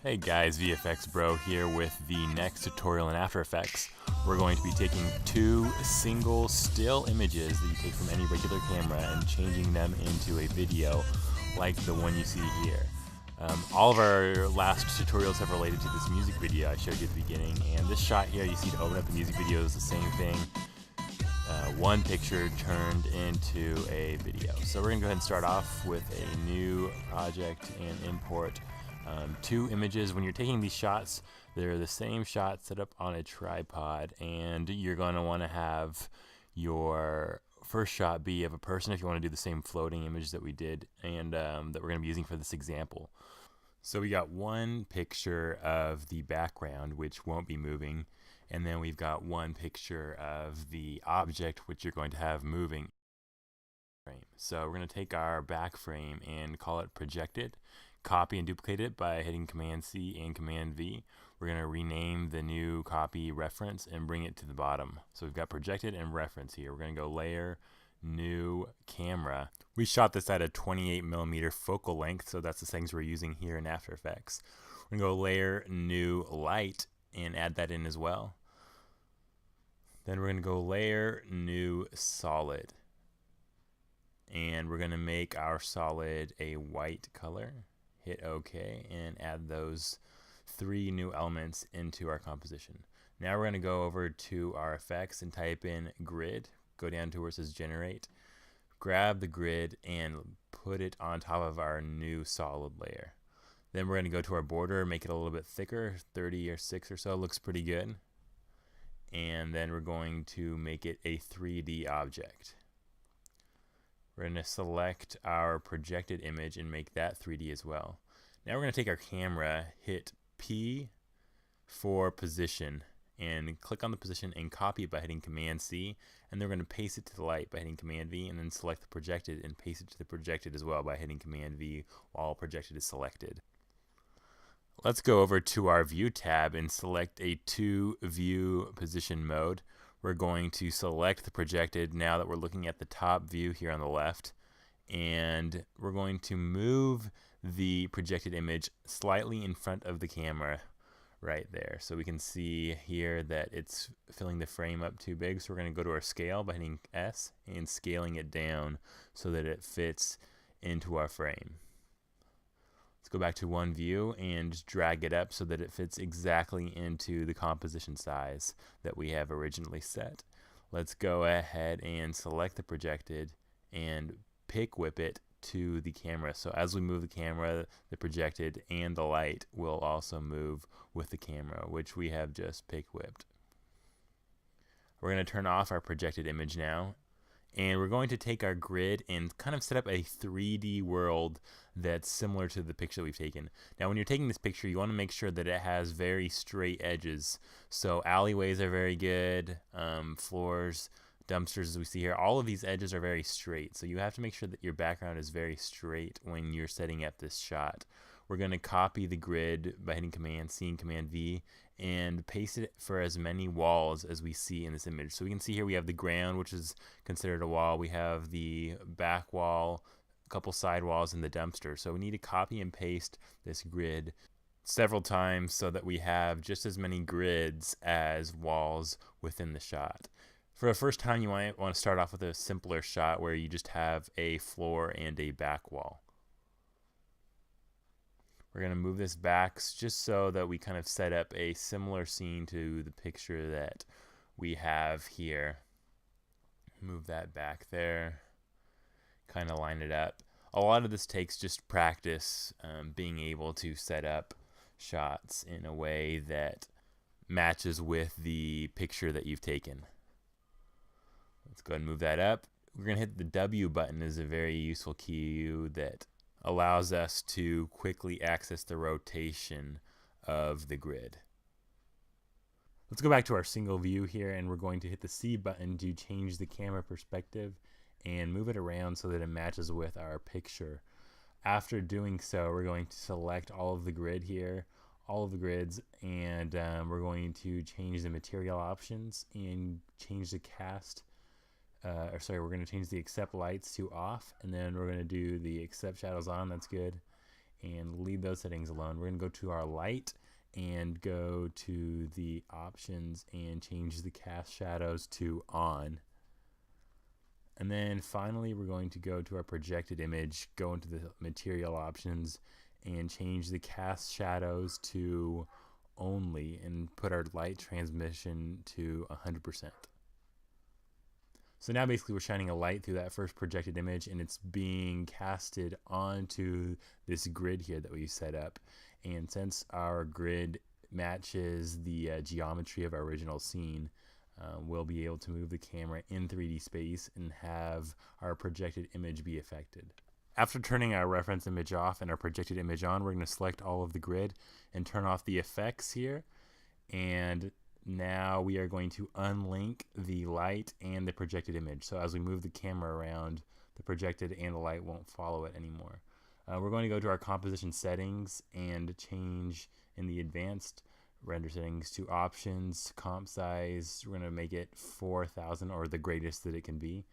Hey guys, VFX Bro here with the next tutorial in After Effects. We're going to be taking two single still images that you take from any regular camera and changing them into a video like the one you see here. All of our last tutorials have related to this music video I showed you at the beginning, and this shot here you see to open up the music video is the same thing. One picture turned into a video. So we're going to go ahead and start off with a new project and import two images. When you're taking these shots, they're the same shot set up on a tripod, and you're going to want to have your first shot be of a person if you want to do the same floating image that we did and that we're going to be using for this example. So we got one picture of the background, which won't be moving, and then we've got one picture of the object which you're going to have moving. So we're going to take our back frame and call it projected, copy and duplicate it by hitting Command C and Command V. We're going to rename the new copy reference and bring it to the bottom. So we've got projected and reference here. We're going to go layer, new camera. We shot this at a 28mm focal length, so that's the settings we're using here in After Effects. We're going to go layer, new light, and add that in as well. Then we're going to go layer, new solid. And we're going to make our solid a white color. Hit OK and add those three new elements into our composition. Now we're going to go over to our effects and type in grid. Go down to where it says generate. Grab the grid and put it on top of our new solid layer. Then we're going to go to our border, make it a little bit thicker, 30 or 6 or so, looks pretty good. And then we're going to make it a 3D object. We're going to select our projected image and make that 3D as well. Now we're going to take our camera, hit P for position, and click on the position and copy it by hitting Command C, and then we're going to paste it to the light by hitting Command V, and then select the projected and paste it to the projected as well by hitting Command V while projected is selected. Let's go over to our View tab and select a 2-view position mode. We're going to select the projected now that we're looking at the top view here on the left, and we're going to move the projected image slightly in front of the camera right there. So we can see here that it's filling the frame up too big, so we're going to go to our scale by hitting S and scaling it down so that it fits into our frame. Let's go back to one view and drag it up so that it fits exactly into the composition size that we have originally set. Let's go ahead and select the projected and pick whip it to the camera. So as we move the camera, the projected and the light will also move with the camera, which we have just pick whipped. We're going to turn off our projected image now. And we're going to take our grid and kind of set up a 3D world that's similar to the picture we've taken. Now when you're taking this picture, you want to make sure that it has very straight edges. So alleyways are very good, floors, dumpsters as we see here, all of these edges are very straight. So you have to make sure that your background is very straight when you're setting up this shot. We're going to copy the grid by hitting Command C and Command V and paste it for as many walls as we see in this image. So we can see here we have the ground, which is considered a wall. We have the back wall, a couple side walls, and the dumpster. So we need to copy and paste this grid several times so that we have just as many grids as walls within the shot. For the first time, you might want to start off with a simpler shot where you just have a floor and a back wall. We're going to move this back just so that we kind of set up a similar scene to the picture that we have here. Move that back there, kind of line it up. A lot of this takes just practice, being able to set up shots in a way that matches with the picture that you've taken. Let's go ahead and move that up. We're going to hit the W button is a very useful cue that allows us to quickly access the rotation of the grid. Let's go back to our single view here, and we're going to hit the C button to change the camera perspective and move it around so that it matches with our picture. After doing so, we're going to select all of the grid here, all of the grids, and we're going to change the material options and change the cast we're going to change the accept lights to off, and then we're going to do the accept shadows on. That's good. and leave those settings alone. We're going to go to our light and go to the options and change the cast shadows to on. And then finally we're going to go to our projected image, go into the material options and change the cast shadows to only and put our light transmission to 100%. So now basically we're shining a light through that first projected image and it's being casted onto this grid here that we set up. And since our grid matches the geometry of our original scene, we'll be able to move the camera in 3D space and have our projected image be affected. After turning our reference image off and our projected image on, we're going to select all of the grid and turn off the effects here. And now we are going to unlink the light and the projected image. So as we move the camera around, the projected and the light won't follow it anymore. We're going to go to our composition settings and change in the advanced render settings to options, comp size. We're going to make it 4000 or the greatest that it can be.